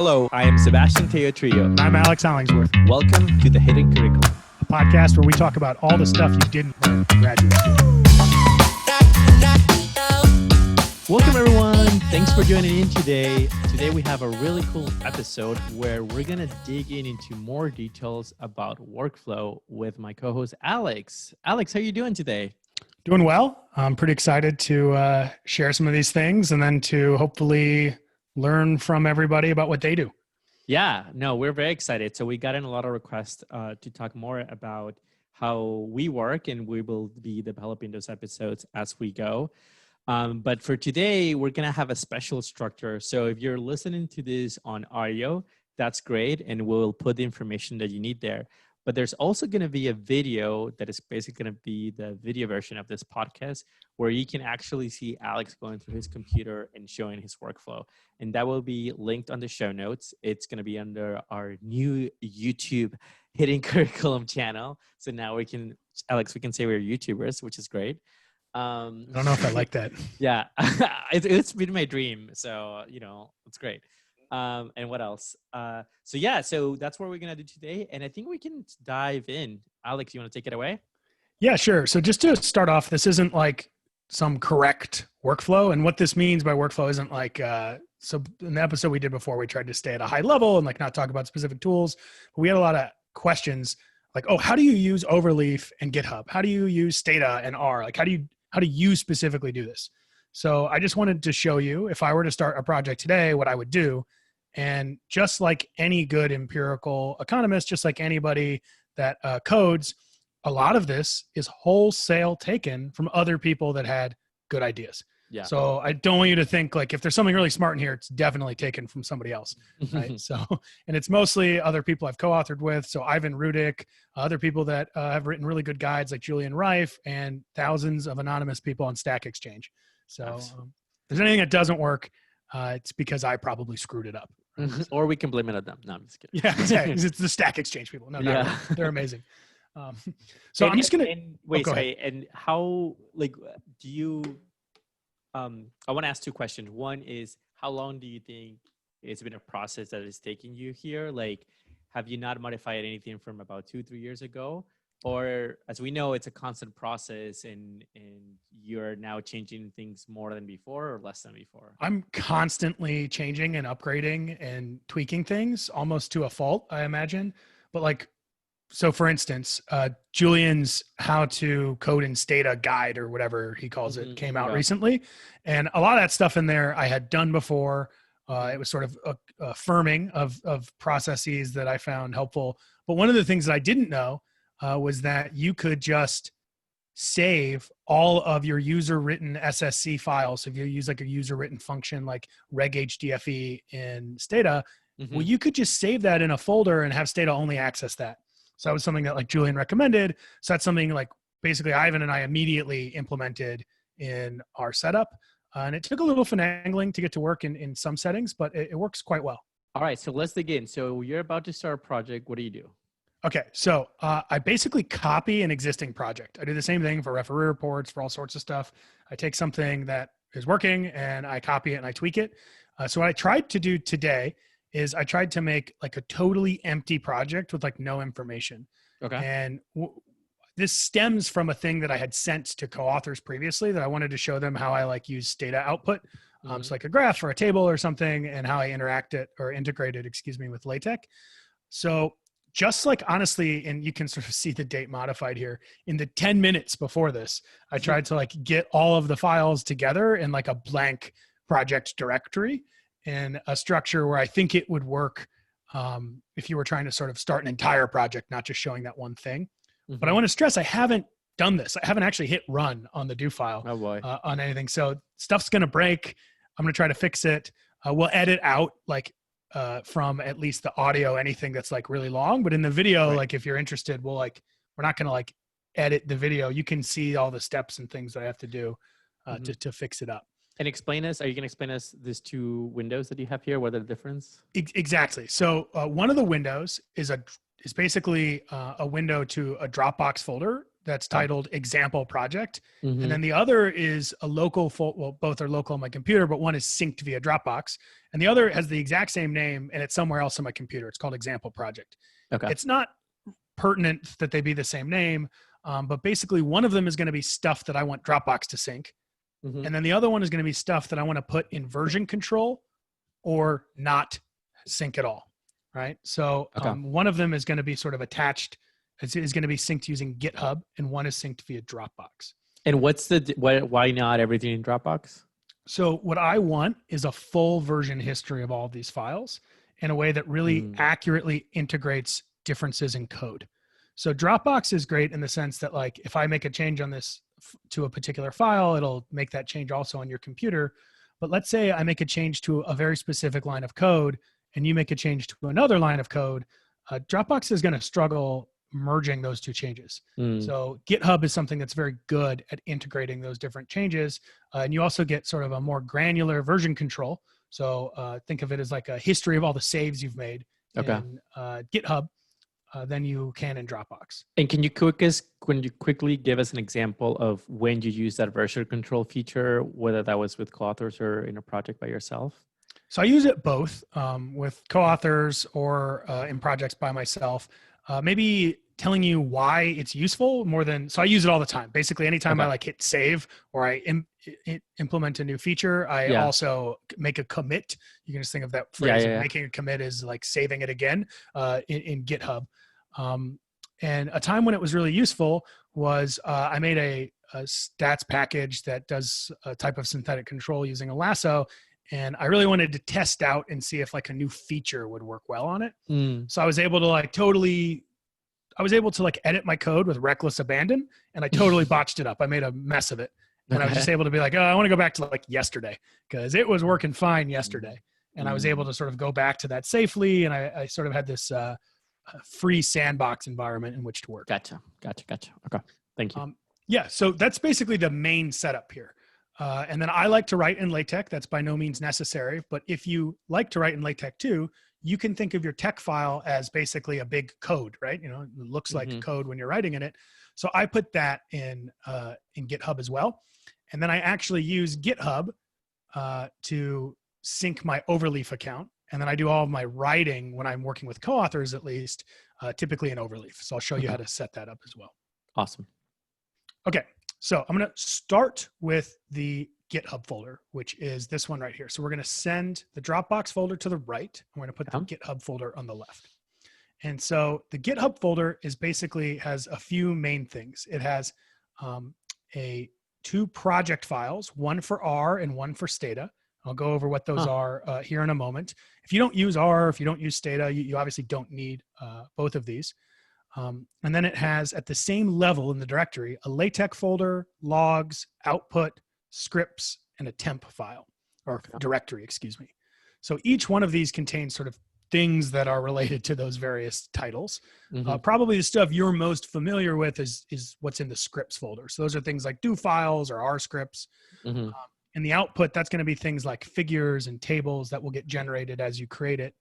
Hello, I am Sebastian Teo Trio. And I'm Alex Hollingsworth. Welcome to The Hidden Curriculum, A podcast where we talk about all the stuff you didn't learn in graduate school. Welcome everyone. Thanks for joining in today. Today we have a really cool episode where we're going to dig into more details about workflow with my co-host Alex. Alex, how are you doing today? Doing well. I'm pretty excited to share some of these things and then to hopefully learn from everybody about what they do. Yeah, no, we're very excited. So we got in a lot of requests to talk more about how we work, and we will be developing those episodes as we go. But for today, we're going to have a special structure. So if you're listening to this on audio, that's great. And we'll put the information that you need there. But there's also going to be a video that is basically going to be the video version of this podcast where you can actually see Alex going through his computer and showing his workflow. And that will be linked on the show notes. It's going to be under our new YouTube Hidden Curriculum channel. So now we can say we're YouTubers, which is great. I don't know if I like that. Yeah, it's been my dream. So, it's great. And what else? So that's what we're going to do today. And I think we can dive in. Alex, you want to take it away? Yeah, sure. So just to start off, this isn't like some correct workflow. And what this means by workflow isn't like, so in the episode we did before, we tried to stay at a high level and like not talk about specific tools. But we had a lot of questions like, oh, how do you use Overleaf and GitHub? How do you use Stata and R? Like, how do you specifically do this? So I just wanted to show you, if I were to start a project today, what I would do. And just like any good empirical economist, just like anybody that codes, a lot of this is wholesale taken from other people that had good ideas. Yeah. So I don't want you to think like if there's something really smart in here, it's definitely taken from somebody else. Right. So, and it's mostly other people I've co-authored with. So Ivan Rudik, other people that have written really good guides like Julian Reif, and thousands of anonymous people on Stack Exchange. So if there's anything that doesn't work, it's because I probably screwed it up. Right? Or we can blame it on them. No, I'm just kidding. Yeah, exactly. It's the Stack Exchange people. No, yeah. They're amazing. So I'm just going to... And how, like, do you... I want to ask two questions. One is, how long do you think it's been a process that is taking you here? Like, have you not modified anything from about 2-3 years ago? Or as we know, it's a constant process and you're now changing things more than before or less than before? I'm constantly changing and upgrading and tweaking things almost to a fault, I imagine. But like, so for instance, Julian's How to Code in Stata guide or whatever he calls it came out recently. And a lot of that stuff in there I had done before. It was sort of affirming of processes that I found helpful. But one of the things that I didn't know was that you could just save all of your user-written SSC files. So if you use like a user-written function like reghdfe in Stata, well, you could just save that in a folder and have Stata only access that. So that was something that like Julian recommended. So that's something like basically Ivan and I immediately implemented in our setup. And it took a little finagling to get to work in some settings, but it works quite well. All right, so let's dig in. So you're about to start a project. What do you do? Okay, so I basically copy an existing project. I do the same thing for referee reports, for all sorts of stuff. I take something that is working and I copy it and I tweak it. So what I tried to do today is I tried to make like a totally empty project with like no information. Okay. And this stems from a thing that I had sent to co-authors previously that I wanted to show them how I like use data output. So like a graph or a table or something, and how I integrate it with LaTeX. So just like honestly, and you can sort of see the date modified here, in the 10 minutes before this, I tried to like get all of the files together in like a blank project directory and a structure where I think it would work if you were trying to sort of start an entire project, not just showing that one thing. But I want to stress, I haven't done this. I haven't actually hit run on the do file on anything. So stuff's going to break. I'm going to try to fix it. We'll edit out like from at least the audio, anything that's like really long. But in the video, like if you're interested, we're not going to like edit the video. You can see all the steps and things that I have to do to fix it up. And are you going to explain us these two windows that you have here? What are the difference? Exactly. So one of the windows is basically a window to a Dropbox folder that's titled example project. Mm-hmm. And then the other is a local, well, both are local on my computer, but one is synced via Dropbox. And the other has the exact same name and it's somewhere else on my computer. It's called example project. Okay. It's not pertinent that they be the same name, but basically one of them is going to be stuff that I want Dropbox to sync. Mm-hmm. And then the other one is going to be stuff that I want to put in version control or not sync at all. Right. So one of them is going to be sort of attached. Is going to be synced using GitHub, and one is synced via Dropbox. And why not everything in Dropbox? So what I want is a full version history of all of these files in a way that really accurately integrates differences in code. So Dropbox is great in the sense that like if I make a change on this to a particular file, it'll make that change also on your computer. But let's say I make a change to a very specific line of code and you make a change to another line of code, Dropbox is going to struggle merging those two changes. So GitHub is something that's very good at integrating those different changes. And you also get sort of a more granular version control. So think of it as like a history of all the saves you've made in GitHub than you can in Dropbox. And can you quickly give us an example of when you use that version control feature, whether that was with co-authors or in a project by yourself? So I use it both with co-authors or in projects by myself. Maybe telling you why it's useful more than, so I use it all the time. Basically, anytime I like hit save or I implement a new feature, I also make a commit. You can just think of that phrase. Making a commit is like saving it again in GitHub. And a time when it was really useful was I made a stats package that does a type of synthetic control using a lasso. And I really wanted to test out and see if like a new feature would work well on it. So I was able to edit my code with reckless abandon and I totally botched it up. I made a mess of it. And I was just able to be like, oh, I want to go back to like yesterday because it was working fine yesterday. And I was able to sort of go back to that safely. And I sort of had this free sandbox environment in which to work. Gotcha. Okay. Thank you. So that's basically the main setup here. And then I like to write in LaTeX. That's by no means necessary. But if you like to write in LaTeX too, you can think of your tech file as basically a big code, right? You know, it looks like code when you're writing in it. So I put that in GitHub as well. And then I actually use GitHub to sync my Overleaf account. And then I do all of my writing when I'm working with co-authors, at least, typically in Overleaf. So I'll show you how to set that up as well. Awesome. Okay. So I'm going to start with the GitHub folder, which is this one right here. So we're going to send the Dropbox folder to the right. I'm going to put the GitHub folder on the left. And so the GitHub folder is basically has a few main things. It has two project files, one for R and one for Stata. I'll go over what those are here in a moment. If you don't use R, if you don't use Stata, you obviously don't need both of these. And then it has at the same level in the directory, a LaTeX folder, logs, output, scripts, and a temp file or directory, excuse me. So each one of these contains sort of things that are related to those various titles. Probably the stuff you're most familiar with is what's in the scripts folder. So those are things like do files or R scripts. And the output, that's going to be things like figures and tables that will get generated as you create it.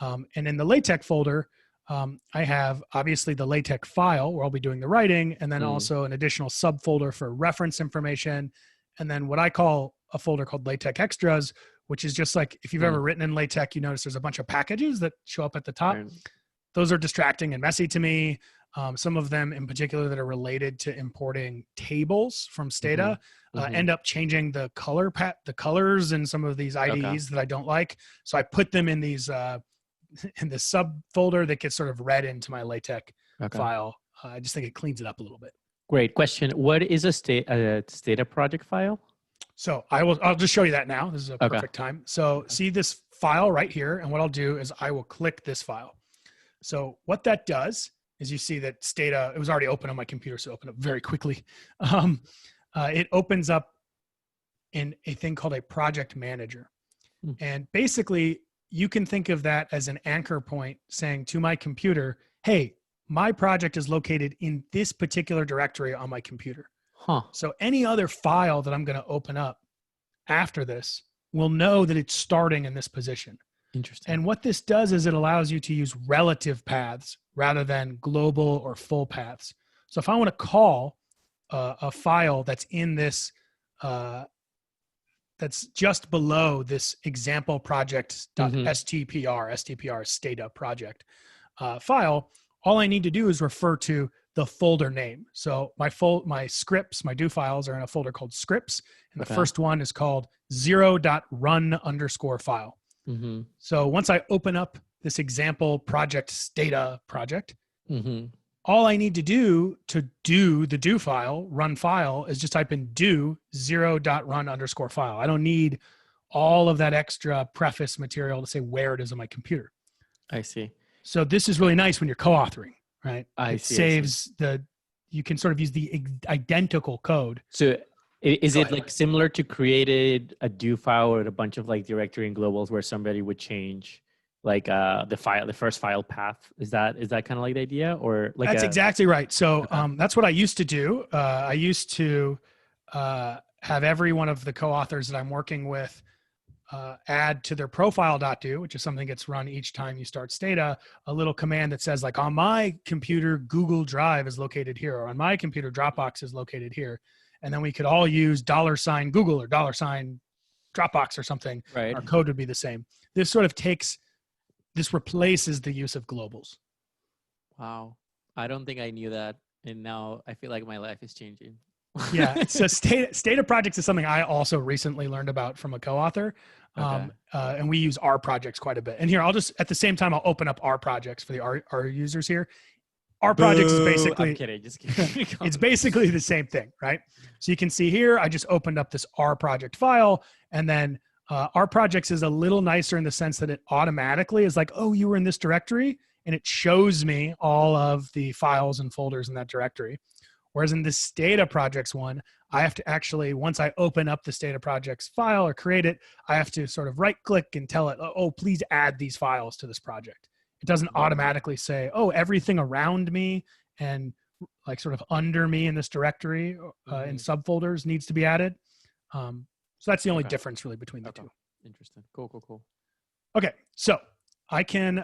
And in the LaTeX folder, I have obviously the LaTeX file where I'll be doing the writing, and then also an additional subfolder for reference information. And then what I call a folder called LaTeX extras, which is just like, if you've ever written in LaTeX, you notice there's a bunch of packages that show up at the top. Those are distracting and messy to me. Some of them in particular that are related to importing tables from Stata end up changing the colors in some of these IDEs that I don't like. So I put them in these, in the subfolder that gets sort of read into my LaTeX file. I just think it cleans it up a little bit. Great question. What is a Stata project file? So I'll just show you that now. This is a perfect time. So see this file right here. And what I'll do is I will click this file. So what that does is you see that Stata, it was already open on my computer, so it opened up very quickly. It opens up in a thing called a project manager. And basically you can think of that as an anchor point saying to my computer, hey, my project is located in this particular directory on my computer. So any other file that I'm going to open up after this will know that it's starting in this position. Interesting. And what this does is it allows you to use relative paths rather than global or full paths. So if I want to call a file that's in this, that's just below this example project.stpr, stpr is Stata project file, all I need to do is refer to the folder name. So my scripts, my do files are in a folder called scripts. And the first one is called 0.run_file. So once I open up this example project Stata project, all I need to do the do file, run file, is just type in do 0.run_file. I don't need all of that extra preface material to say where it is on my computer. I see. So this is really nice when you're co-authoring, right? I It see. saves you can sort of use the identical code. So is it like similar to created a do file with a bunch of like directory and globals where somebody would change like the first file path? Is that kind of like the idea, or like That's exactly right. So that's what I used to do. I used to have every one of the co-authors that I'm working with add to their profile.do, which is something that gets run each time you start Stata, a little command that says like, on my computer, Google Drive is located here, or on my computer, Dropbox is located here. And then we could all use $Google or $Dropbox or something. Right. Our code would be the same. This replaces the use of globals. Wow. I don't think I knew that. And now I feel like my life is changing. Yeah. So Stata projects is something I also recently learned about from a co-author. And we use R projects quite a bit. And here, at the same time, I'll open up R projects for the R users here. R projects is basically, I'm kidding, just kidding. It's basically the same thing, right? So you can see here, I just opened up this R project file, and then R projects is a little nicer in the sense that it automatically is like, oh, you were in this directory, and it shows me all of the files and folders in that directory. Whereas in the Stata projects one, I have to actually, once I open up the Stata projects file or create it, I have to sort of right click and tell it, oh, please add these files to this project. It doesn't automatically say, oh, everything around me and like sort of under me in this directory in subfolders needs to be added. So that's the only difference really between the two. Interesting. Cool. Okay, so I can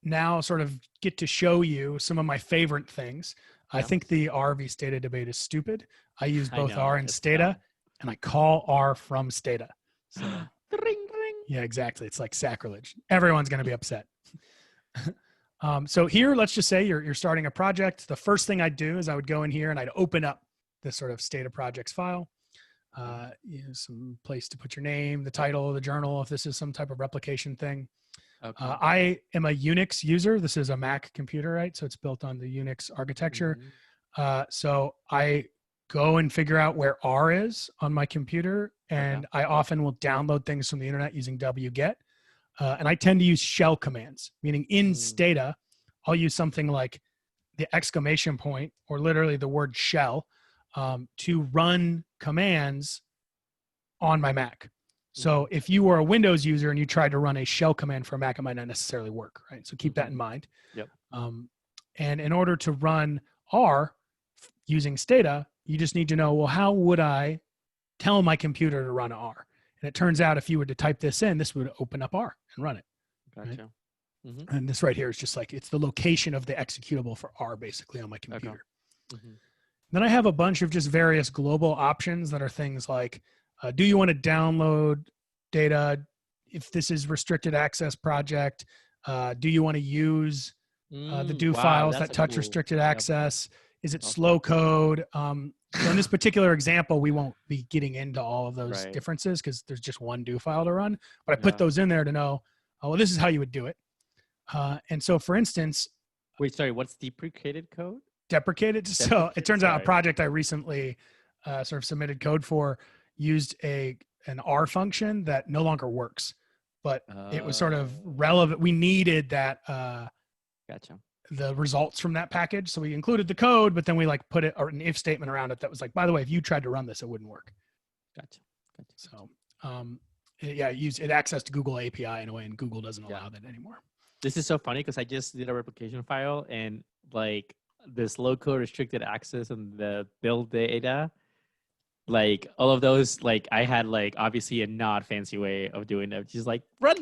now sort of get to show you some of my favorite things. I think the R v Stata debate is stupid. I use both R and Stata, and I call R from Stata. So, yeah, exactly. It's like sacrilege. Everyone's going to be upset. So here, let's just say you're starting a project. The first thing I'd do is I would go in here and I'd open up this sort of Stata projects file. Some place to put your name, the title of the journal, if this is some type of replication thing. I am a Unix user. This is a Mac computer, right? So it's built on the Unix architecture. So I go and figure out where R is on my computer, and I often will download things from the internet using wget. And I tend to use shell commands, meaning in Stata, I'll use something like the exclamation point or literally the word shell to run commands on my Mac. So if you were a Windows user and you tried to run a shell command for a Mac, it might not necessarily work, right? So keep that in mind. Yep. And in order to run R using Stata, you just need to know, well, how would I tell my computer to run R? And it turns out if you were to type this in, this would open up R and run it. Gotcha. Right? And this right here is just like, it's the location of the executable for R basically on my computer. Then I have a bunch of just various global options that are things like, do you want to download data? If this is restricted access project, do you want to use the do files that touch restricted access? Is it slow code? So in this particular example, we won't be getting into all of those differences because there's just one do file to run. But I put those in there to know, oh, well, this is how you would do it. And so, for instance, wait, sorry, what's deprecated code? Deprecated. So it turns out a project I recently sort of submitted code for used an R function that no longer works, but it was sort of relevant. We needed that. The results from that package. So we included the code, but then we like put an if statement around it that was like, by the way, if you tried to run this, it wouldn't work. Gotcha. So, it accessed Google API in a way, and Google doesn't allow that anymore. This is so funny because I just did a replication file and like this local restricted access and the build data like all of those, like I had like obviously a not fancy way of doing it. Just like run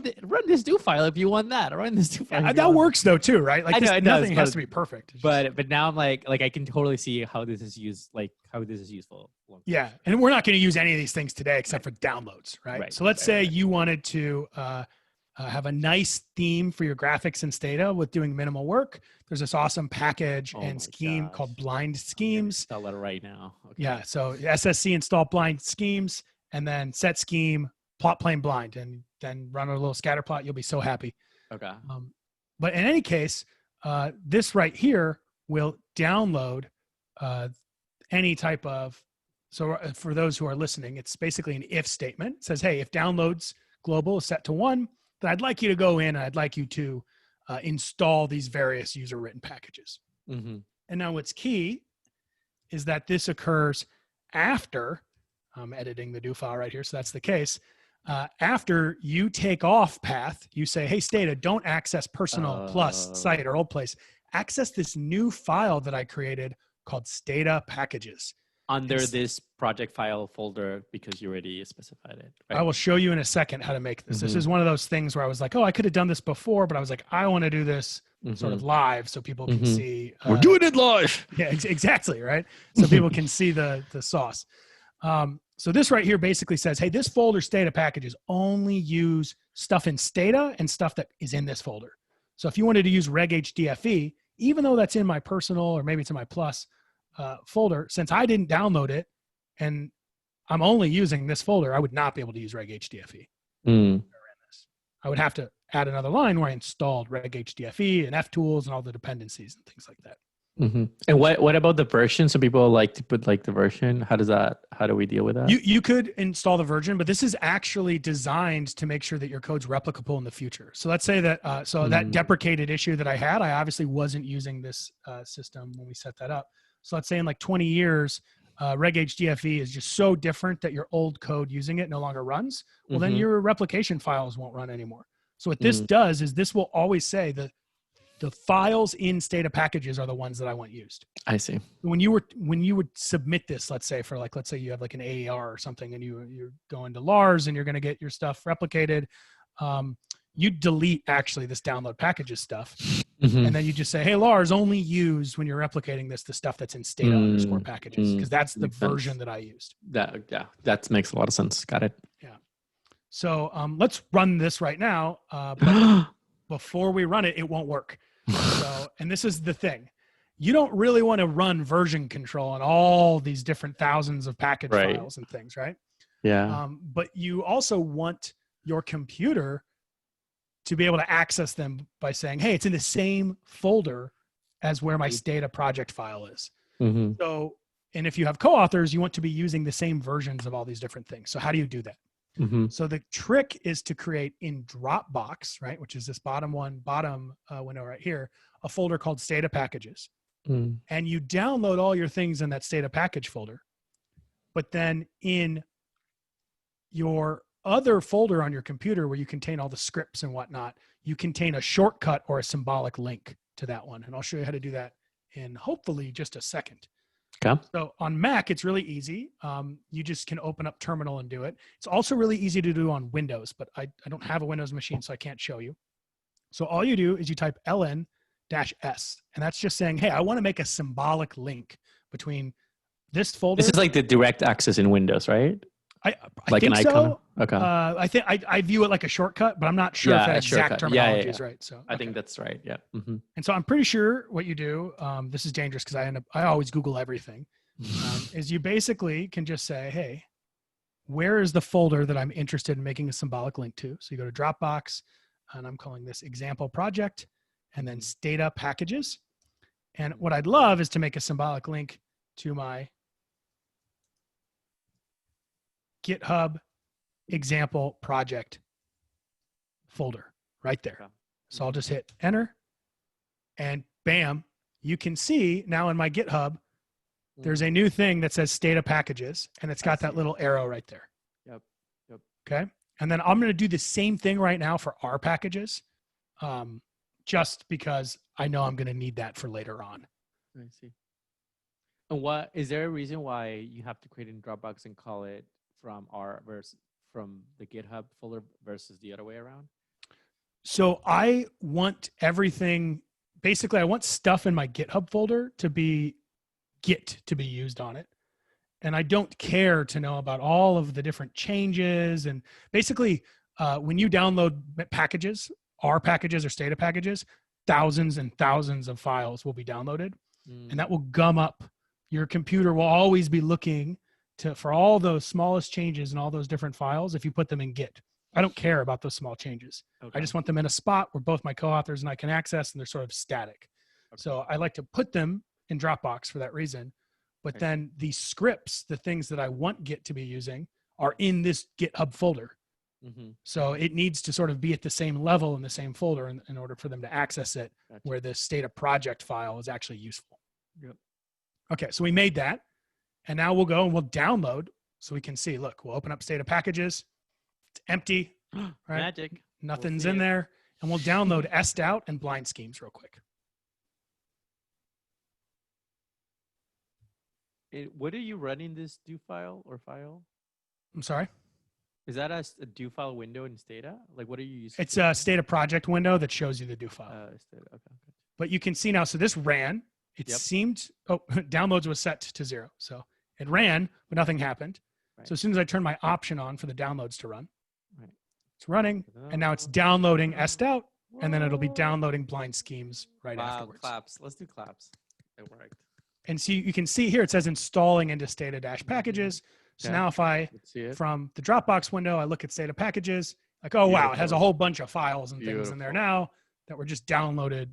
this do file if you want that, or run this do file. Yeah, if you that want works though too, right? Like I know it does, nothing has to be perfect. It's just, but now I'm like I can totally see how this is used, like how this is useful. yeah, and we're not going to use any of these things today except for downloads, right? Right. So let's say Right. you wanted to have a nice theme for your graphics and Stata with doing minimal work. There's this awesome package Oh and my scheme gosh. called Blind I'm gonna Schemes. install that right now. Okay. Yeah, so SSC install Blind Schemes and then set scheme, plot plane blind, and then run a little scatter plot. You'll be so happy. Okay. But in any case, this right here will download any type of, so for those who are listening, it's basically an if statement. It says, hey, if downloads global is set to 1, then I'd like you to go in and I'd like you to install these various user written packages. Mm-hmm. And now what's key is that this occurs after, I'm editing the do file right here, so that's the case. After you take off path, you say, hey, Stata, don't access personal plus site or old place. Access this new file that I created called Stata packages. Under this project file folder, because you already specified it. Right? I will show you in a second how to make this. This is one of those things where I was like, oh, I could have done this before, but I was like, I want to do this sort of live so people can see. We're doing it live. Yeah, exactly, right? So people can see the sauce. So this right here basically says, hey, this folder Stata packages only use stuff in Stata and stuff that is in this folder. So if you wanted to use reghdfe, even though that's in my personal or maybe it's in my plus folder, since I didn't download it and I'm only using this folder, I would not be able to use reghdfe. I would have to add another line where I installed reghdfe and ftools and all the dependencies and things like that. And what about the version? Some people like to put like the version. How do we deal with that? You could install the version, but this is actually designed to make sure that your code's replicable in the future. So let's say that, that deprecated issue that I had, I obviously wasn't using this system when we set that up. So let's say in like 20 years, reghdfe is just so different that your old code using it no longer runs. Well, then your replication files won't run anymore. So what this does is this will always say that the files in Stata packages are the ones that I want used. I see. When you would submit this, let's say let's say you have like an AAR or something and you're going to Lars and you're going to get your stuff replicated. You delete actually this download packages stuff. And then you just say, hey, Lars, only use when you're replicating this, the stuff that's in Stata underscore packages, because that's the version that I used. That makes a lot of sense. Got it. Yeah. So let's run this right now. But before we run it, it won't work. So, and this is the thing. You don't really want to run version control on all these different thousands of package files and things, right? Yeah. But you also want your computer to be able to access them by saying, hey, it's in the same folder as where my Stata project file is. So, and if you have co-authors, you want to be using the same versions of all these different things. So how do you do that? So the trick is to create in Dropbox, right, which is this bottom window right here, a folder called Stata Packages. And you download all your things in that Stata package folder. But then in your other folder on your computer where you contain all the scripts and whatnot, you contain a shortcut or a symbolic link to that one. And I'll show you how to do that in hopefully just a second. Okay. So on Mac, it's really easy. You just can open up Terminal and do it. It's also really easy to do on Windows, but I don't have a Windows machine, so I can't show you. So all you do is you type ln-s, and that's just saying, hey, I want to make a symbolic link between this folder. This is like the direct access in Windows, right? I like think an icon. So. Okay. I think I view it like a shortcut, but I'm not sure if that exact terminology is right. So I think that's right. Yeah. And so I'm pretty sure what you do. This is dangerous because I always Google everything. Is you basically can just say, hey, where is the folder that I'm interested in making a symbolic link to? So you go to Dropbox, and I'm calling this example project, and then Stata packages. And what I'd love is to make a symbolic link to my GitHub example project folder right there. Okay. So I'll just hit enter and bam, you can see now in my GitHub, there's a new thing that says Stata packages and it's got that little arrow right there. Yep. Okay. And then I'm going to do the same thing right now for our packages. Just because I know I'm going to need that for later on. I see. And what is there a reason why you have to create in Dropbox and call it from R versus from the GitHub folder versus the other way around? So I want everything, basically I want stuff in my GitHub folder to be Git to be used on it. And I don't care to know about all of the different changes. And basically, when you download packages, R packages or Stata packages, thousands and thousands of files will be downloaded, and that will gum up. Your computer will always be looking for all those smallest changes and all those different files if you put them in Git. I don't care about those small changes. Okay. I just want them in a spot where both my co-authors and I can access, and they're sort of static. Okay. So I like to put them in Dropbox for that reason. But then the scripts, the things that I want Git to be using, are in this GitHub folder. So it needs to sort of be at the same level in the same folder in order for them to access it, where the Stata project file is actually useful. Yep. Okay, so we made that. And now we'll go and we'll download so we can see. Look, we'll open up Stata packages. It's empty. Right? Magic. Nothing's in there. And we'll download SDout and blind schemes real quick. What are you running this do file or file? I'm sorry? Is that a do file window in Stata? Like, what are you using? It's a Stata project window that shows you the do file. Okay. But you can see now, so this ran. It seemed, downloads was set to 0. So it ran, but nothing happened. Right. So as soon as I turn my option on for the downloads to run, it's running. And now it's downloading SDout, and then it'll be downloading blind schemes afterwards. Claps. Let's do claps. It worked. And so you can see here, it says installing into Stata-packages. So now if I, from the Dropbox window, I look at Stata packages, like, oh, wow, it has a whole bunch of files and things in there now that were just downloaded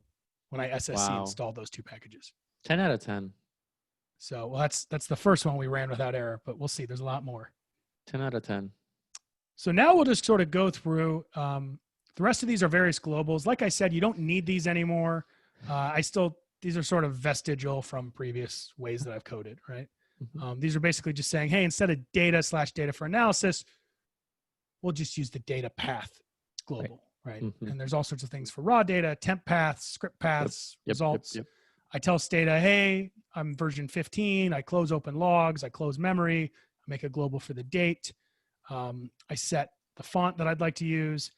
when I SSC installed those 2 packages. 10 out of 10. So well, that's the first one we ran without error, but we'll see. There's a lot more. 10 out of 10. So now we'll just sort of go through. The rest of these are various globals. Like I said, you don't need these anymore. These are sort of vestigial from previous ways that I've coded, right? These are basically just saying, hey, instead of data for analysis, we'll just use the data path global, right? And there's all sorts of things for raw data, temp paths, script paths, results. I tell Stata, hey, I'm version 15. I close open logs. I close memory. I make a global for the date. I set the font that I'd like to use.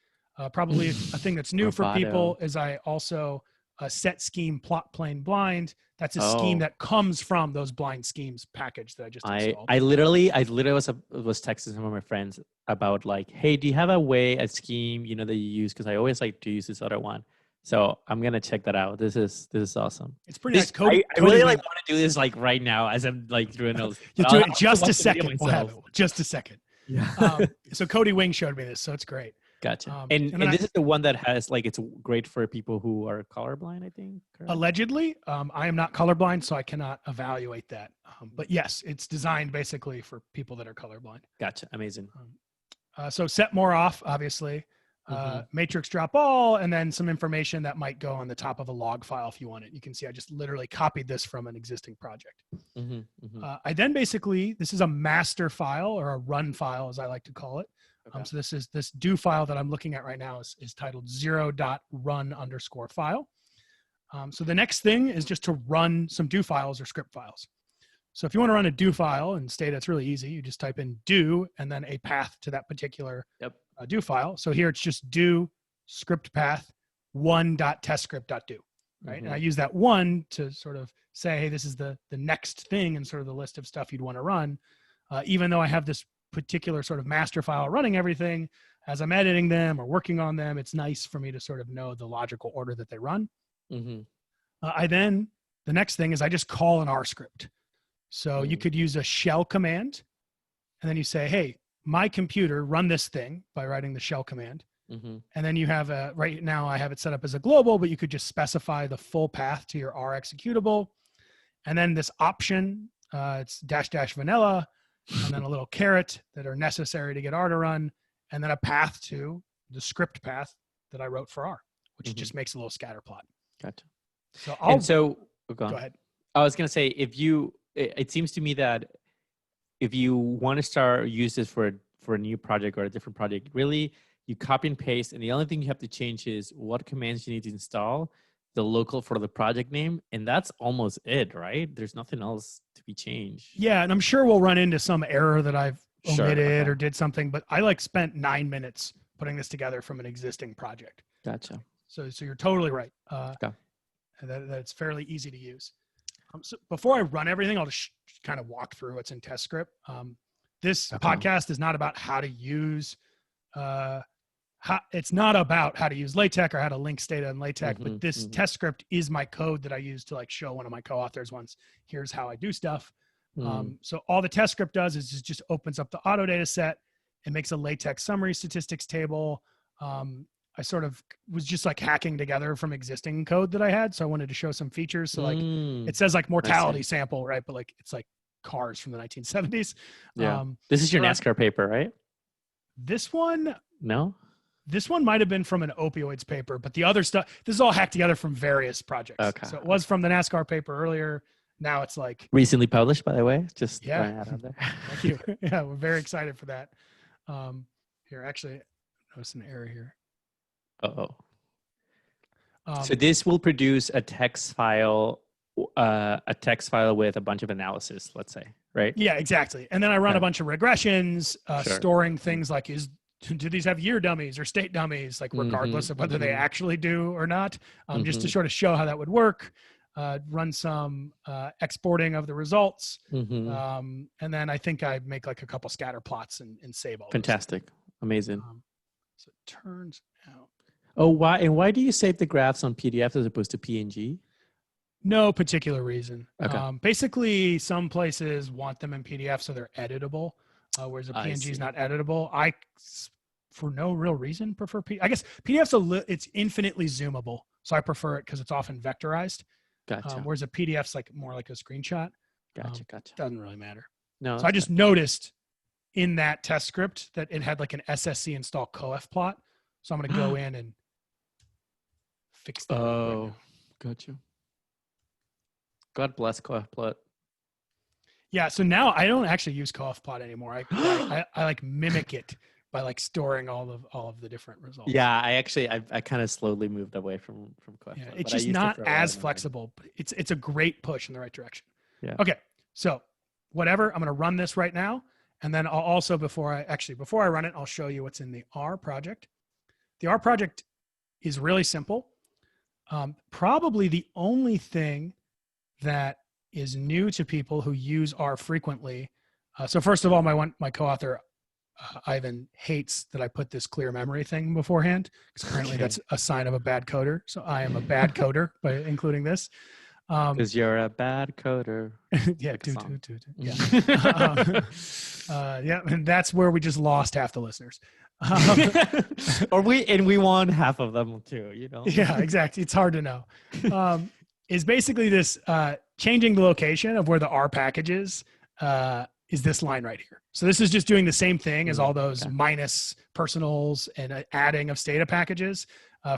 Probably a thing that's new for people is I also set scheme plot plain blind. That's a scheme that comes from those blind schemes package that I just installed. I literally was texting some of my friends about like, hey, do you have a scheme, that you use? Because I always like to use this other one. So I'm gonna check that out. This is awesome. It's pretty nice. I really want to do this like right now as I'm like doing those. You do it just a second. We'll have it. Just a second. Yeah. So Cody Wing showed me this, so it's great. Gotcha. And this is the one that has like, it's great for people who are colorblind, I think. Correct? Allegedly, I am not colorblind, so I cannot evaluate that. But yes, it's designed basically for people that are colorblind. Gotcha. Amazing. So set more off, obviously. Matrix drop all, and then some information that might go on the top of a log file if you want it. You can see I just literally copied this from an existing project. I then basically, this is a master file or a run file, as I like to call it. So this do file that I'm looking at right now is titled 0.run_file. So the next thing is just to run some do files or script files. So if you want to run a do file in Stata, it's really easy. You just type in do and then a path to that particular do file. So here it's just do script path 1.testscript.do, right? And I use that 1 to sort of say, hey, this is the next thing in sort of the list of stuff you'd want to run. Even though I have this particular sort of master file running everything, as I'm editing them or working on them, it's nice for me to sort of know the logical order that they run. The next thing is I just call an R script. So you could use a shell command, and then you say, hey, my computer, run this thing by writing the shell command. And then you have right now I have it set up as a global, but you could just specify the full path to your R executable. And then this option, it's -- vanilla, and then a little caret that are necessary to get R to run, and then a path to the script path that I wrote for R, which just makes a little scatter plot. Gotcha. So go ahead. I was going to say, it seems to me that if you want to use this for a new project or a different project, really you copy and paste, and the only thing you have to change is what commands you need to install. the local for the project name, and that's almost it, right? There's nothing else to be changed. Yeah, and I'm sure we'll run into some error that I've omitted okay. or did something, but I like spent 9 minutes putting this together from an existing project. Gotcha. So you're totally right. Okay. That it's fairly easy to use. So before I run everything, I'll just kind of walk through what's in test script. This podcast is not about how to use, it's not about how to use LaTeX or how to link Stata in LaTeX, but this test script is my code that I use to like show one of my co-authors once, here's how I do stuff. So all the test script does is just opens up the auto data set and makes a LaTeX summary statistics table. I sort of was just like hacking together from existing code that I had. So I wanted to show some features. So like it says like mortality sample, right? But like, it's like cars from the 1970s. Yeah. This is your NASCAR paper, right? This one, no, this one might've been from an opioids paper, but the other stuff, this is all hacked together from various projects. Okay. So it was from the NASCAR paper earlier. Now it's like recently published, by the way, just yeah. out there. Thank you. Yeah. We're very excited for that. Here, actually, notice an error here. So this will produce a text file with a bunch of analysis, let's say, right? Yeah, exactly. And then I run a bunch of regressions, storing things like do these have year dummies or state dummies, like regardless of whether they actually do or not, just to sort of show how that would work. Run some exporting of the results. And then I think I make like a couple scatter plots and save all. Fantastic. Amazing. So it turns out. Oh, why do you save the graphs on PDF as opposed to PNG? No particular reason. Okay. Basically, some places want them in PDF so they're editable, whereas a PNG is not editable. I, for no real reason, prefer I guess PDF's it's infinitely zoomable, so I prefer it because it's often vectorized. Gotcha. Whereas a PDF's like more like a screenshot. Gotcha. Doesn't really matter. No. So I just noticed in that test script that it had like an SSC install coef plot. So I'm going to go in and fix that. Oh, gotcha. God bless coef plot. Yeah. So now I don't actually use coef plot anymore. I like mimic it by like storing all of the different results. Yeah. I kind of slowly moved away from coef plot. It's just not as flexible, but it's a great push in the right direction. Yeah. Okay. So whatever, I'm going to run this right now. And then I'll also, before I run it, I'll show you what's in the R project. The R project is really simple. Probably the only thing that is new to people who use R frequently. So first of all, my co-author, Ivan, hates that I put this clear memory thing beforehand, because apparently that's a sign of a bad coder. So I am a bad coder by including this. Because you're a bad coder. Yeah, yeah. Yeah, and that's where we just lost half the listeners. We won half of them too, you know. Yeah, exactly. It's hard to know. Is basically this changing the location of where the R package is this line right here. So this is just doing the same thing as all those minus personals and adding of Stata packages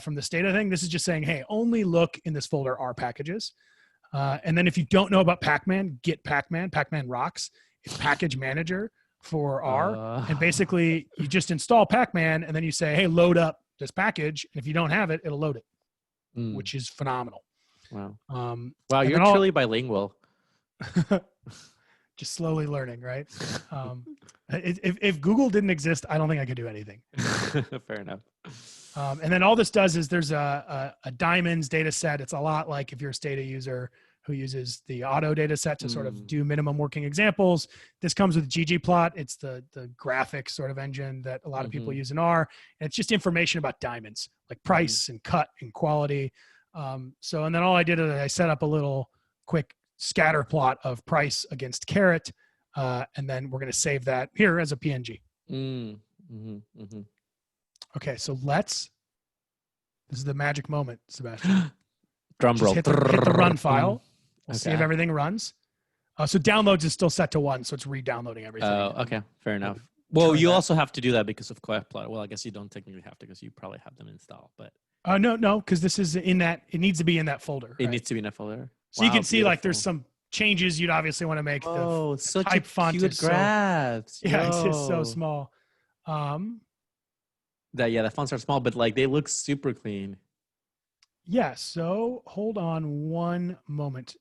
from the Stata thing. This is just saying, hey, only look in this folder R packages. And then if you don't know about Pacman, get Pacman. Pacman rocks. It's package manager for R. And basically you just install Pacman and then you say, hey, load up this package. And if you don't have it, it'll load it, which is phenomenal. Wow. Wow, you're truly bilingual. Just slowly learning, right? If Google didn't exist, I don't think I could do anything. Fair enough. And then all this does is there's a diamonds data set. It's a lot like if you're a Stata user who uses the auto data set to sort of do minimum working examples. This comes with ggplot. It's the graphics sort of engine that a lot of people use in R. And it's just information about diamonds, like price and cut and quality. And then all I did is I set up a little quick scatter plot of price against carat. And then we're going to save that here as a PNG. Okay, so this is the magic moment, Sebastian. Drum roll. Hit the run file. We'll see if everything runs. So downloads is still set to 1, so it's re-downloading everything. Oh, okay, fair enough. Well, you also have to do that because of coef plot. Well, I guess you don't technically have to because you probably have them installed, but. No, because this is in that, it needs to be in that folder. It needs to be in that folder. So you can see like there's some changes you'd obviously want to make. Oh, such type a font cute graphs. Yeah, it's just so small. The fonts are small, but like they look super clean. Yeah, so hold on one moment.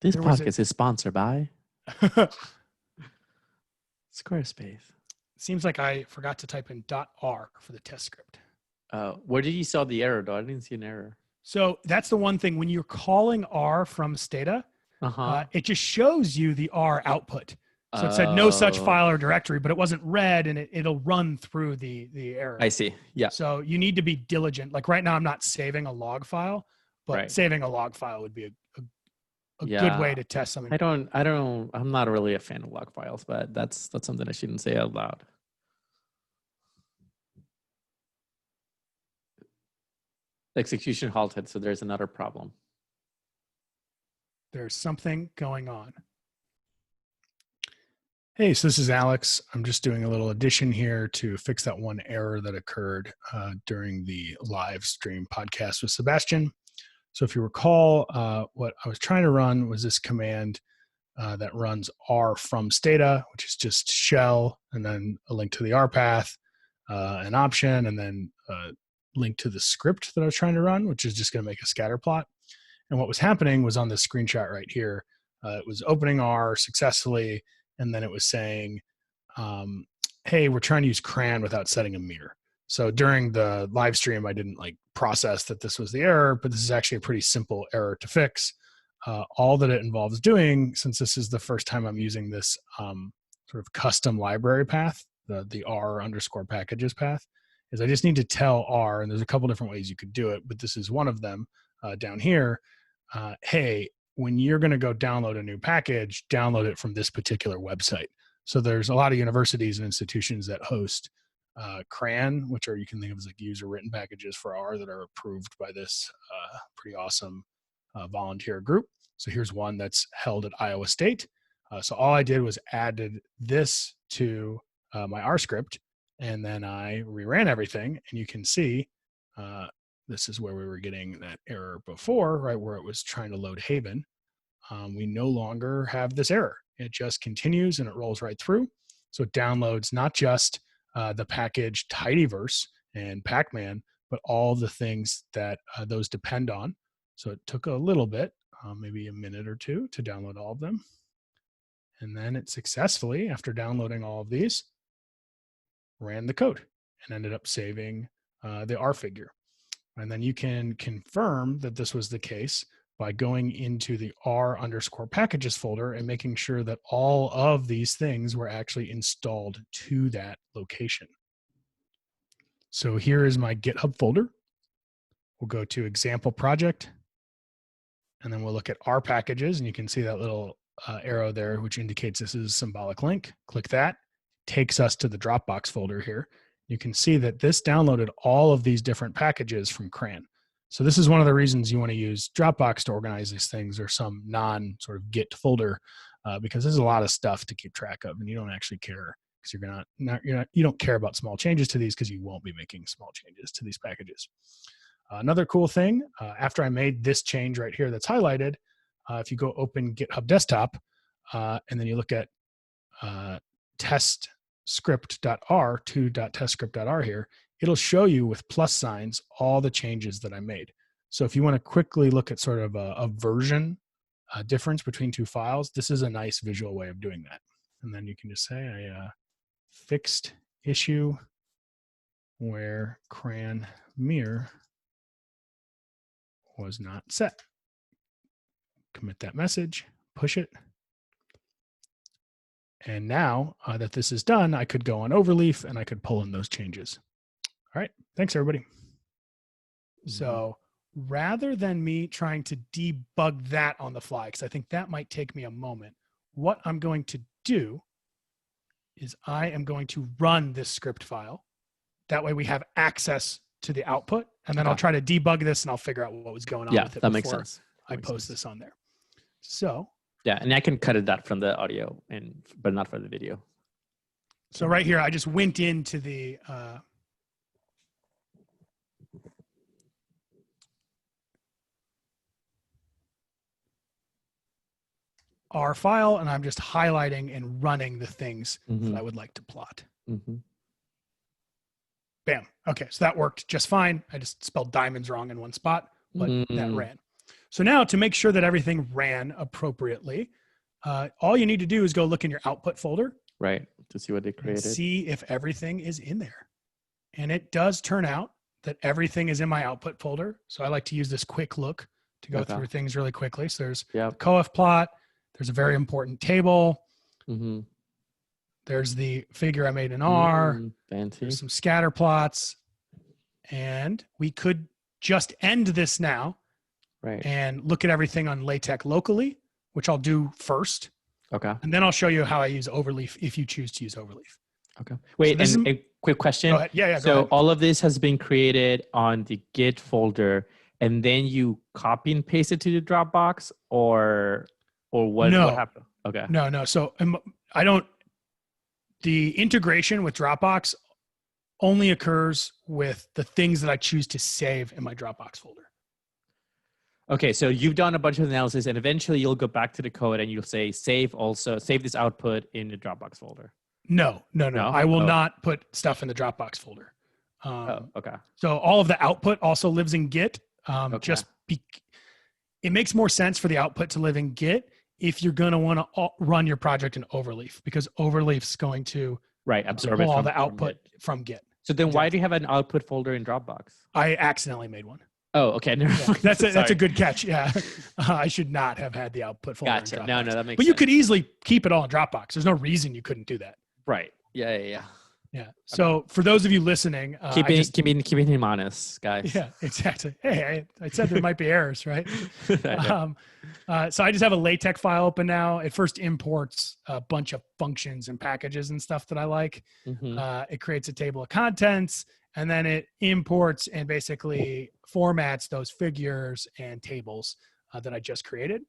This There was a podcast is sponsored by Squarespace. seems like I forgot to type in .r for the test script. Where did you saw the error though? I didn't see an error. So that's the one thing when you're calling R from Stata, Uh-huh. it just shows you the R output. So it said no such Oh, file or directory, but it wasn't read, and it'll run through the error. I see. Yeah. So you need to be diligent. Like right now, I'm not saving a log file, but Right. saving a log file would be a good Yeah. way to test something. I'm not really a fan of log files, but that's something I shouldn't say out loud. Execution halted, so there's another problem. There's something going on. Hey, so this is Alex. I'm just doing a little addition here to fix that one error that occurred during the live stream podcast with Sebastian. So if you recall, what I was trying to run was this command that runs R from Stata, which is just shell, and then a link to the R path, an option, and then a link to the script that I was trying to run, which is just going to make a scatter plot. And what was happening was on this screenshot right here, it was opening R successfully, and then it was saying, hey, we're trying to use cran without setting a mirror. So during the live stream, I didn't like process that this was the error, but this is actually a pretty simple error to fix. All that it involves doing, since this is the first time I'm using this sort of custom library path, the R underscore packages path, is I just need to tell R, and there's a couple different ways you could do it, but this is one of them down here. Hey, when you're going to go download a new package, download it from this particular website. So there's a lot of universities and institutions that host CRAN, which are, you can think of as like user written packages for R that are approved by this pretty awesome volunteer group. So here's one that's held at Iowa State. So all I did was added this to my R script, and then I reran everything, and you can see this is where we were getting that error before, right, where it was trying to load Haven. We no longer have this error. It just continues and it rolls right through. So it downloads not just the package tidyverse and Pacman, but all the things that those depend on. So it took a little bit, maybe a minute or two, to download all of them. And then it successfully, after downloading all of these, ran the code and ended up saving the R figure. And then you can confirm that this was the case by going into the R underscore packages folder and making sure that all of these things were actually installed to that location. So here is my GitHub folder. We'll go to example project, and then we'll look at R packages, and you can see that little arrow there, which indicates this is a symbolic link. Click that, takes us to the Dropbox folder here. You can see that this downloaded all of these different packages from CRAN. So this is one of the reasons you want to use Dropbox to organize these things, or some non sort of Git folder, because there's a lot of stuff to keep track of, and you don't actually care because you don't care about small changes to these because you won't be making small changes to these packages. Another cool thing, after I made this change right here that's highlighted, if you go open GitHub Desktop and then you look at testscript.r, 2.testscript.r here, it'll show you with plus signs all the changes that I made. So if you want to quickly look at sort of a version difference between two files, this is a nice visual way of doing that. And then you can just say I fixed issue where cran mirror was not set. Commit that message, push it. And now that this is done, I could go on Overleaf and I could pull in those changes. All right, thanks everybody. So rather than me trying to debug that on the fly, because I think that might take me a moment, what I'm going to do is I am going to run this script file. That way we have access to the output, and then I'll try to debug this and I'll figure out what was going on with it that makes sense. I post this on there. So yeah, and I can cut it out from the audio, but not for the video. So right here, I just went into the R file, and I'm just highlighting and running the things that I would like to plot. Bam. Okay, so that worked just fine. I just spelled diamonds wrong in one spot, but that ran. So now to make sure that everything ran appropriately, all you need to do is go look in your output folder. Right, to see what they And created. see if everything is in there. And it does turn out that everything is in my output folder. So I like to use this quick look to go through things really quickly. So there's the coef plot. There's a very important table. There's the figure I made in R. Fancy. There's some scatter plots. And we could just end this now and look at everything on LaTeX locally, which I'll do first. Okay. And then I'll show you how I use Overleaf if you choose to use Overleaf. Okay. Wait, so and a quick question. Go ahead. Yeah, so all of this has been created on the Git folder, and then you copy and paste it to the Dropbox, or what? No. What happened? Okay. No. So the integration with Dropbox only occurs with the things that I choose to save in my Dropbox folder. Okay, so you've done a bunch of analysis, and eventually you'll go back to the code and you'll say, save this output in the Dropbox folder. No. I will not put stuff in the Dropbox folder. Okay. So all of the output also lives in Git. It makes more sense for the output to live in Git if you're going to want to run your project in Overleaf, because Overleaf's going to absorb pull all the output from Git. So then why do you have an output folder in Dropbox? I accidentally made one. Oh, okay. That's a good catch. Yeah. I should not have had the output folder. Gotcha. No, that makes sense. But you could easily keep it all in Dropbox. There's no reason you couldn't do that. Right. Yeah. So for those of you listening, keeping him honest, guys. Yeah, exactly. Hey, I said there might be errors, right? So I just have a LaTeX file open now. It first imports a bunch of functions and packages and stuff that I like. It creates a table of contents, and then it imports and basically formats those figures and tables that I just created.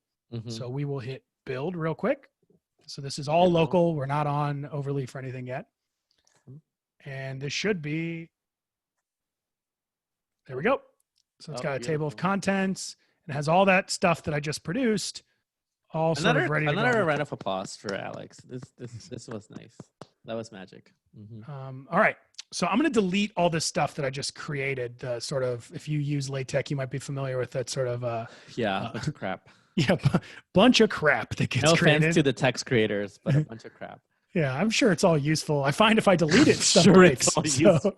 So we will hit build real quick. So this is all local. We're not on Overleaf or anything yet. And this should be, there we go. So it's got a table of contents. It has all that stuff that I just produced, all sort of ready to go. Another round of applause for Alex. This was nice. That was magic. All right. So I'm going to delete all this stuff that I just created. The sort of, if you use LaTeX, you might be familiar with that sort of. A bunch of crap. Yeah, bunch of crap that gets created. No offense to the text creators, but a bunch of crap. Yeah, I'm sure it's all useful. I find if I delete it, stuff sure breaks. It's all useful.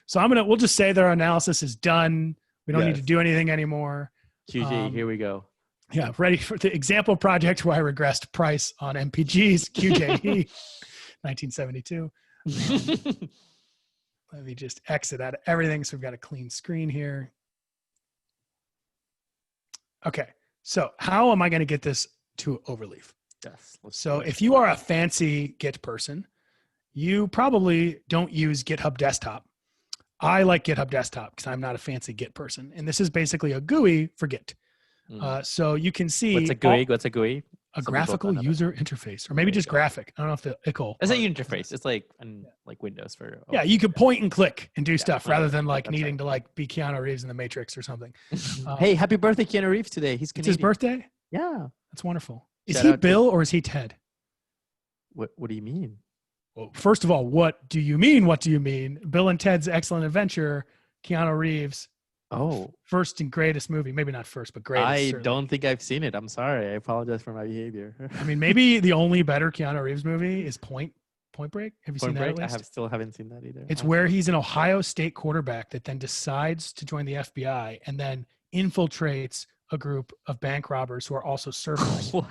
So we'll just say that our analysis is done. We don't need to do anything anymore. QJ, here we go. Yeah, ready for the example project where I regressed price on MPGs, QJE, 1972. Let me just exit out of everything. So we've got a clean screen here. Okay, so how am I going to get this to Overleaf? Yes. So if you are a fancy Git person, you probably don't use GitHub Desktop. I like GitHub Desktop because I'm not a fancy Git person. And this is basically a GUI for Git. So you can see— What's a GUI? What's a GUI? A graphical user interface, or maybe just graphic. I don't know if the ICL. It's a interface. It's like Windows for. Yeah, you could point and click and do stuff rather than needing to be Keanu Reeves in the Matrix or something. Hey, happy birthday, Keanu Reeves today. He's Canadian. It's his birthday? Yeah. That's wonderful. Is he Bill or is he Ted? What do you mean? Well, first of all, what do you mean? What do you mean? Bill and Ted's Excellent Adventure, Keanu Reeves. Oh. First and greatest movie. Maybe not first, but greatest. I certainly. Don't think I've seen it. I'm sorry. I apologize for my behavior. I mean, maybe the only better Keanu Reeves movie is Point Break. Have you seen that at least? I still haven't seen that either. It's where he's an Ohio State quarterback that then decides to join the FBI and then infiltrates a group of bank robbers who are also surfers.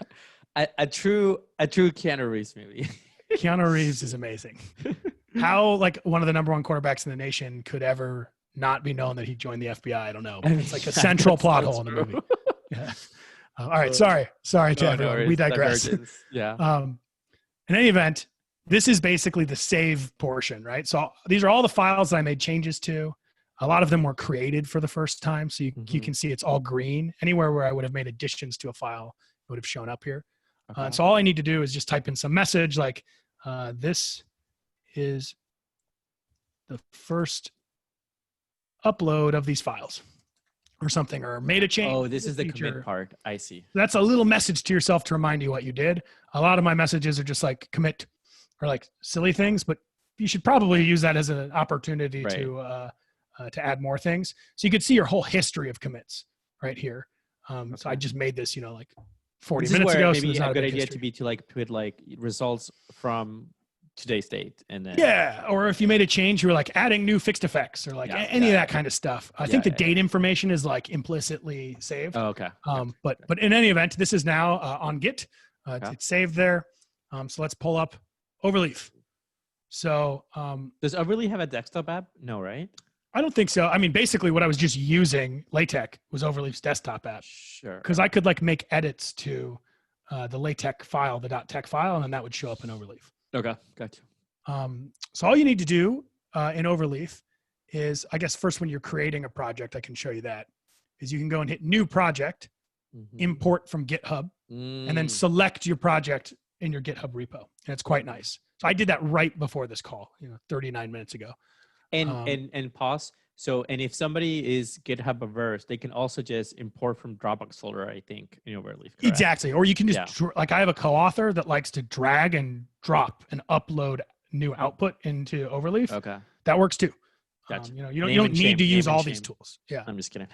a true Keanu Reeves movie. Keanu Reeves is amazing. How one of the number one quarterbacks in the nation could ever not be known that he joined the FBI? I don't know. It's like a central plot hole in the movie. Yeah. All right. Sorry to everyone. We digress. Yeah. In any event, this is basically the save portion, right? So these are all the files that I made changes to. A lot of them were created for the first time. So you can see it's all green. Anywhere where I would have made additions to a file, it would have shown up here. Okay. So all I need to do is just type in some message like, this is the first upload of these files or something, or made a change. Oh, this is the commit part. I see. That's a little message to yourself to remind you what you did. A lot of my messages are just commit or silly things, but you should probably use that as an opportunity Right. to add more things. So you could see your whole history of commits right here. So I just made this, like 40 This is minutes where ago. So maybe there's a not a good big idea history. to be to like put like results from today's date, and then Yeah, or if you made a change, you were like adding new fixed effects or like any of that kind of stuff. I think the date information is like implicitly saved. Oh, okay. But in any event, this is now on Git. It's saved there. So let's pull up Overleaf. So does Overleaf have a desktop app? No, right? I don't think so. I mean, basically what I was just using LaTeX was Overleaf's desktop app. Sure. Because I could like make edits to the LaTeX file, the .tex file, and then that would show up in Overleaf. Okay, gotcha. So all you need to do in Overleaf is, I guess first when you're creating a project, I can show you that, is you can go and hit new project, import from GitHub, and then select your project in your GitHub repo. And it's quite nice. So I did that right before this call, 39 minutes ago. And pause. So, and if somebody is GitHub averse, they can also just import from Dropbox folder, I think, in Overleaf. Correct? Exactly. Or you can just, like I have a co-author that likes to drag and drop and upload new output into Overleaf. Okay. That works too. Gotcha. You don't need to use all these tools. Yeah. I'm just kidding.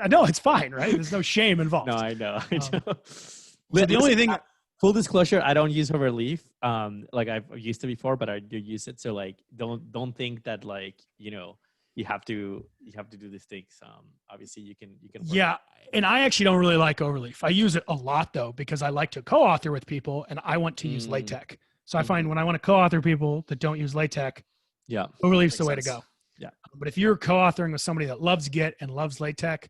No, it's fine, right? There's no shame involved. No, I know. So the only thing, full disclosure, I don't use Overleaf. Like I've used to before, but I do use it. So like, don't think that like, you have to do these things. Obviously you can. Yeah. And I actually don't really like Overleaf. I use it a lot though, because I like to co-author with people and I want to use LaTeX. So I find when I want to co-author people that don't use LaTeX, Overleaf's the way to go. Yeah. But if you're co-authoring with somebody that loves Git and loves LaTeX,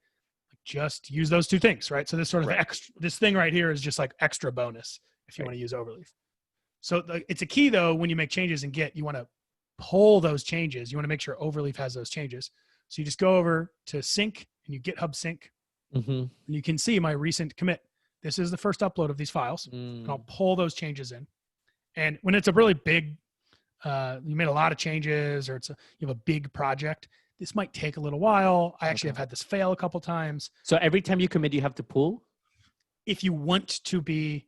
just use those two things, right? So this sort of this thing right here is just like extra bonus if you want to use Overleaf. So it's a key though, when you make changes in Git, you want to pull those changes. You want to make sure Overleaf has those changes. So you just go over to sync and you GitHub sync. And you can see my recent commit. This is the first upload of these files. And I'll pull those changes in. And when it's a really big, you made a lot of changes or you have a big project, this might take a little while. I actually have had this fail a couple times. So every time you commit, you have to pull? If you want to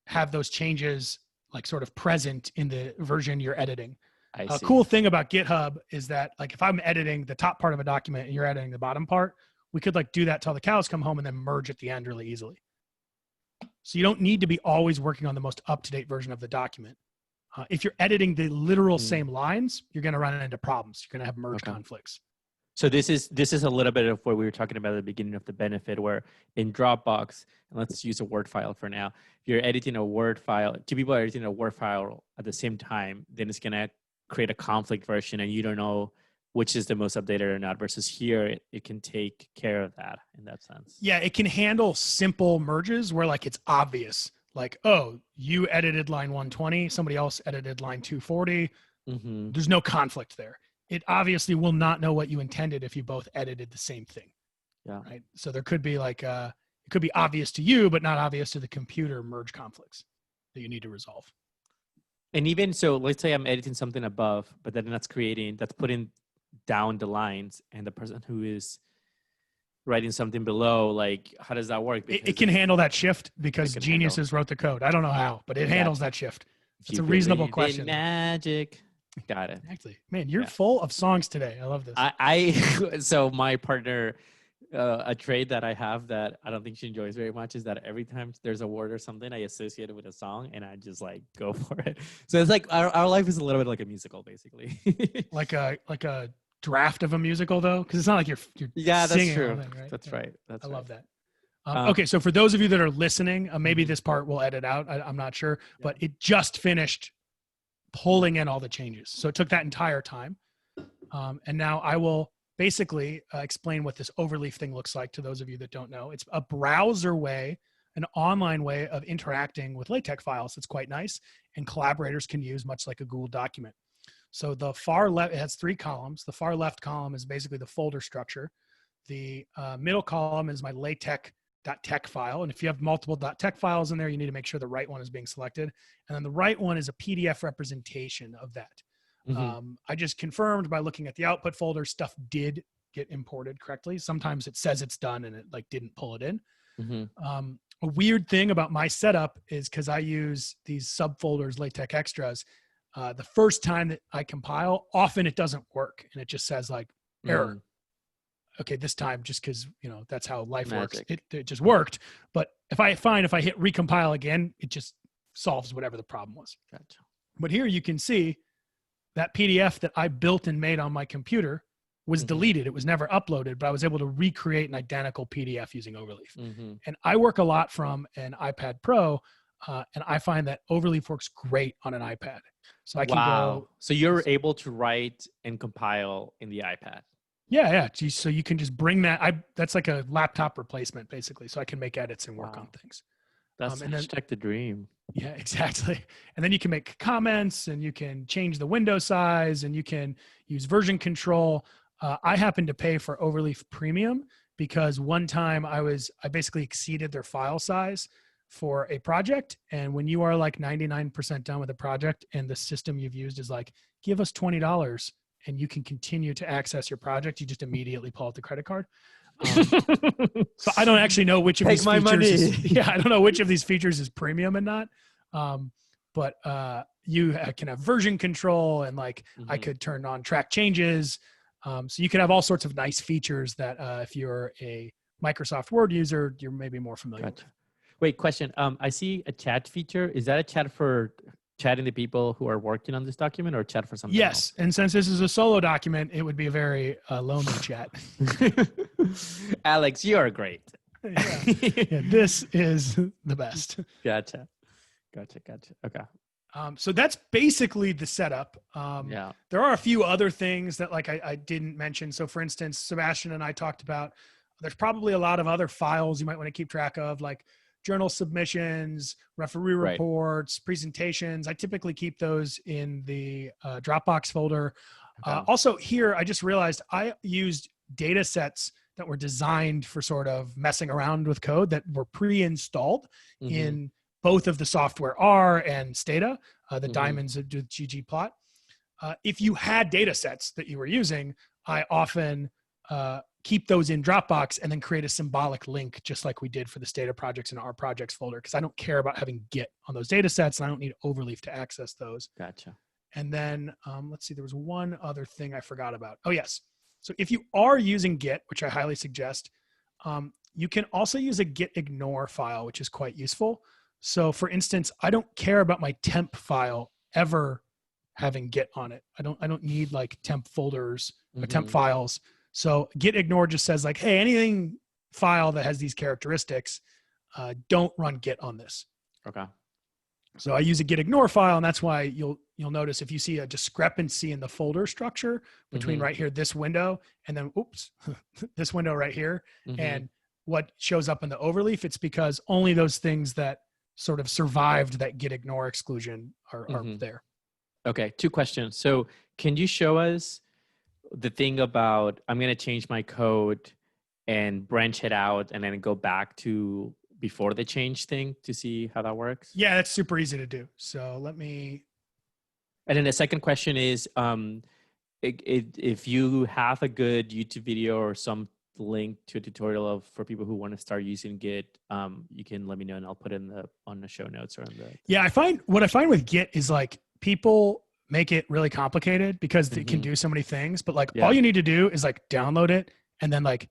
have those changes like sort of present in the version you're editing. A cool thing about GitHub is that like if I'm editing the top part of a document and you're editing the bottom part, we could like do that till the cows come home and then merge at the end really easily. So you don't need to be always working on the most up-to-date version of the document. If you're editing the literal same lines, you're going to run into problems. You're going to have merge conflicts. So this is a little bit of what we were talking about at the beginning of the benefit, where in Dropbox, and let's use a Word file for now. If you're editing a Word file, two people are editing a Word file at the same time, then it's going to create a conflict version and you don't know which is the most updated or not, versus here, it can take care of that in that sense. Yeah, it can handle simple merges where like it's obvious. Like, oh, you edited line 120, somebody else edited line 240. There's no conflict there. It obviously will not know what you intended if you both edited the same thing. Yeah. Right. So there could be like, it could be obvious to you, but not obvious to the computer merge conflicts that you need to resolve. And even so, let's say I'm editing something above, but then that's putting down the lines, and the person who is writing something below, like, how does that work? It can handle that shift because geniuses wrote the code. I don't know how, but it handles that shift. It's a reasonable question. Magic. Got it. Exactly. Man, you're full of songs today. I love this. So my partner, a trait that I have that I don't think she enjoys very much is that every time there's a word or something, I associate it with a song and I just like go for it. So it's like our life is a little bit like a musical, basically. like a draft of a musical though, because it's not like you're that's true. Thing, right? That's right. I love that. Okay, so for those of you that are listening, maybe this part we'll edit out. I'm not sure, but it just finished pulling in all the changes. So it took that entire time. And now I will basically explain what this Overleaf thing looks like to those of you that don't know. It's a browser way, an online way of interacting with LaTeX files. It's quite nice, and collaborators can use much like a Google document. So the far left, it has 3 columns. The far left column is basically the folder structure. The middle column is my LaTeX.tex file. And if you have multiple .tex files in there, you need to make sure the right one is being selected. And then the right one is a PDF representation of that. I just confirmed by looking at the output folder, stuff did get imported correctly. Sometimes it says it's done and it like didn't pull it in. A weird thing about my setup is because I use these subfolders, LaTeX extras, the first time that I compile, often it doesn't work. And it just says like error. Okay, this time, just because, that's how life works, it just worked. But if I hit recompile again, it just solves whatever the problem was. Gotcha. But here you can see that PDF that I built and made on my computer was deleted. It was never uploaded, but I was able to recreate an identical PDF using Overleaf. And I work a lot from an iPad Pro, and I find that Overleaf works great on an iPad. So I can go. So you're able to write and compile in the iPad. Yeah. So you can just bring that. That's like a laptop replacement, basically. So I can make edits and work on things. That's like the dream. Yeah, exactly. And then you can make comments, and you can change the window size, and you can use version control. I happen to pay for Overleaf Premium because one time I basically exceeded their file size for a project. And when you are like 99% done with a project and the system you've used is like, give us $20 and you can continue to access your project, you just immediately pull out the credit card. So I don't actually know which of these features I don't know which of these features is premium and not. But you can have version control, and like I could turn on track changes. So you can have all sorts of nice features that if you're a Microsoft Word user, you're maybe more familiar with. Wait, question. I see a chat feature. Is that a chat for chatting to people who are working on this document, or chat for something else? Yes. And since this is a solo document, it would be a very lonely chat. Alex, you are great. Yeah, this is the best. Gotcha. Okay. So that's basically the setup. There are a few other things that like I didn't mention. So for instance, Sebastian and I talked about, there's probably a lot of other files you might want to keep track of, like journal submissions, referee reports, presentations. I typically keep those in the Dropbox folder. Also here, I just realized I used data sets that were designed for sort of messing around with code that were pre-installed in both of the software R and Stata, the diamonds of ggplot. If you had data sets that you were using, I often keep those in Dropbox and then create a symbolic link, just like we did for the Stata projects in our projects folder, because I don't care about having Git on those data sets, and I don't need Overleaf to access those. Gotcha. And then let's see, there was one other thing I forgot about. Oh, yes. So if you are using Git, which I highly suggest, you can also use a git ignore file, which is quite useful. So for instance, I don't care about my temp file ever having Git on it. I don't need like temp folders or temp files. So git ignore just says like, hey, anything file that has these characteristics, don't run Git on this. Okay. So I use a git ignore file, and that's why you'll notice if you see a discrepancy in the folder structure between right here, this window, and then this window right here, and what shows up in the Overleaf, it's because only those things that sort of survived that git ignore exclusion are there. Okay, 2 questions. So can you show us the thing about, I'm going to change my code and branch it out and then go back to before the change thing to see how that works? Yeah, that's super easy to do. So let me. And then the second question is, if you have a good YouTube video or some link to a tutorial for people who want to start using Git, you can let me know and I'll put it on the show notes or on the. Yeah, what I find with Git is like people make it really complicated because it can do so many things, but like all you need to do is like download it and then like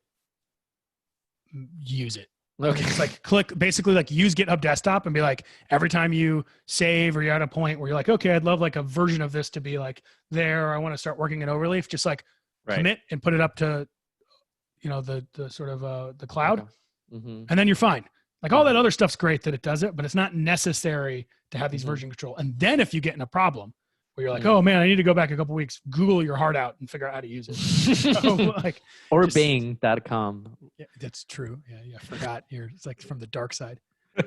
use it. Okay. It's like basically like use GitHub Desktop and be like, every time you save or you're at a point where you're like, okay, I'd love like a version of this to be like there, or I want to start working in Overleaf, just like commit and put it up to, the sort of the cloud. And then you're fine. Like all that other stuff's great that it does it, but it's not necessary to have these version control. And then if you get in a problem where you're like, oh man, I need to go back a couple weeks, Google your heart out and figure out how to use it. So, like, or Bing.com. Yeah, that's true. Yeah, I forgot. It's like from the dark side.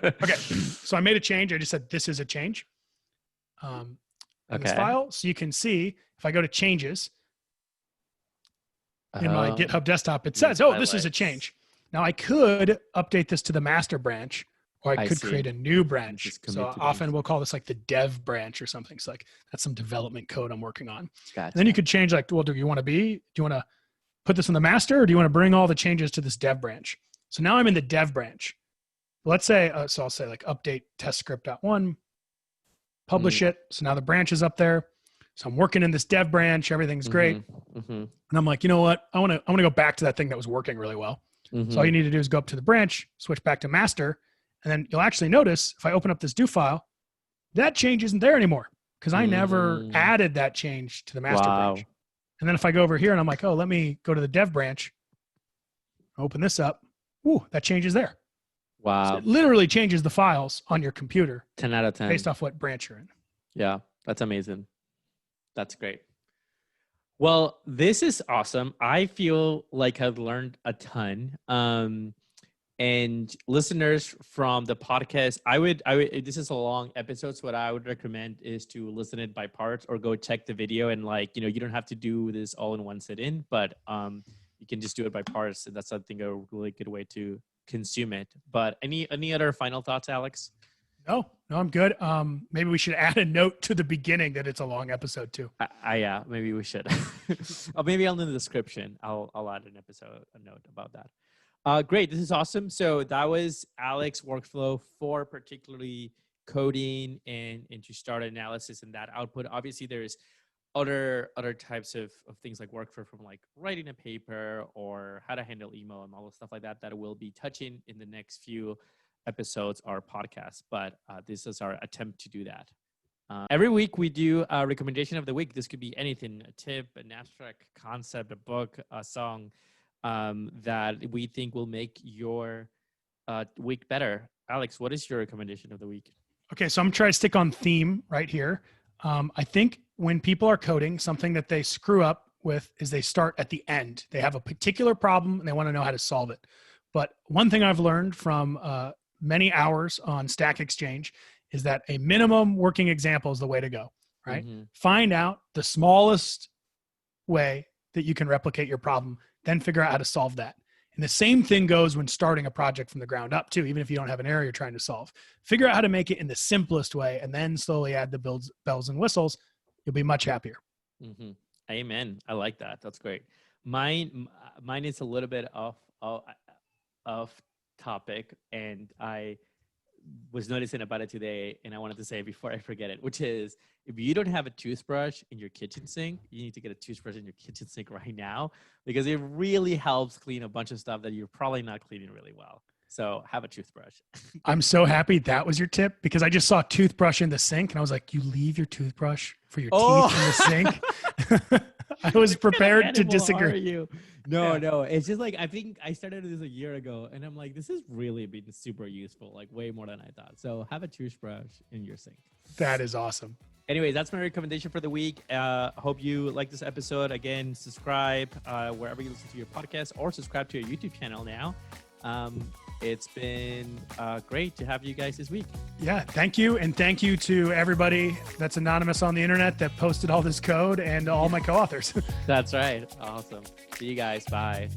Okay, so I made a change. I just said this is a change in this file. So you can see if I go to changes in my GitHub desktop, it says, this is a change. Now I could update this to the master branch, or I could create a new branch. So often we'll call this like the dev branch or something. So like that's some development code I'm working on. Gotcha. And then you could change like, well, do you want to put this in the master, or do you want to bring all the changes to this dev branch? So now I'm in the dev branch. Let's say, so I'll say like update test script.1. publish it. So now the branch is up there. So I'm working in this dev branch. Everything's great. And I'm like, you know what? I want to go back to that thing that was working really well. So all you need to do is go up to the branch, switch back to master. And then you'll actually notice if I open up this do file, that change isn't there anymore because I never added that change to the master branch. And then if I go over here and I'm like, oh, let me go to the dev branch, open this up. Ooh, that change is there. Wow. So it literally changes the files on your computer. 10 out of 10. Based off what branch you're in. Yeah, that's amazing. That's great. Well, this is awesome. I feel like I've learned a ton. And listeners from the podcast, I would, this is a long episode. So what I would recommend is to listen it by parts or go check the video and you don't have to do this all in one sit in, but you can just do it by parts. And that's, I think, a really good way to consume it. But any other final thoughts, Alex? No, I'm good. Maybe we should add a note to the beginning that it's a long episode too. Yeah, maybe we should. Or maybe I'll in the description. I'll add a note about that. Great, this is awesome. So that was Alex's workflow for particularly coding and to start analysis and that output. Obviously, there's other types of things like workflow from like writing a paper or how to handle email and all the stuff like that we'll be touching in the next few episodes or podcasts. But this is our attempt to do that. Every week we do a recommendation of the week. This could be anything, a tip, an abstract concept, a book, a song that we think will make your week better. Alex, what is your recommendation of the week? Okay, so I'm trying to stick on theme right here. I think when people are coding, something that they screw up with is they start at the end. They have a particular problem and they want to know how to solve it. But one thing I've learned from many hours on Stack Exchange is that a minimum working example is the way to go, right? Find out the smallest way that you can replicate your problem, then figure out how to solve that. And the same thing goes when starting a project from the ground up too, even if you don't have an area you're trying to solve. Figure out how to make it in the simplest way and then slowly add the bells and whistles. You'll be much happier. Amen. I like that. That's great. Mine is a little bit off topic, and I was noticing about it today, and I wanted to say it before I forget it, which is if you don't have a toothbrush in your kitchen sink, you need to get a toothbrush in your kitchen sink right now because it really helps clean a bunch of stuff that you're probably not cleaning really well. So have a toothbrush. I'm so happy that was your tip because I just saw a toothbrush in the sink and I was like, you leave your toothbrush for your teeth in the sink? I was prepared to disagree. No. It's just like, I think I started this a year ago and I'm like, this has really been super useful, like way more than I thought. So have a toothbrush in your sink. That is awesome. Anyway, that's my recommendation for the week. Hope you like this episode. Again, subscribe wherever you listen to your podcast or subscribe to your YouTube channel now. It's been great to have you guys this week. Yeah, thank you. And thank you to everybody that's anonymous on the internet that posted all this code and all my co-authors. That's right. Awesome. See you guys. Bye.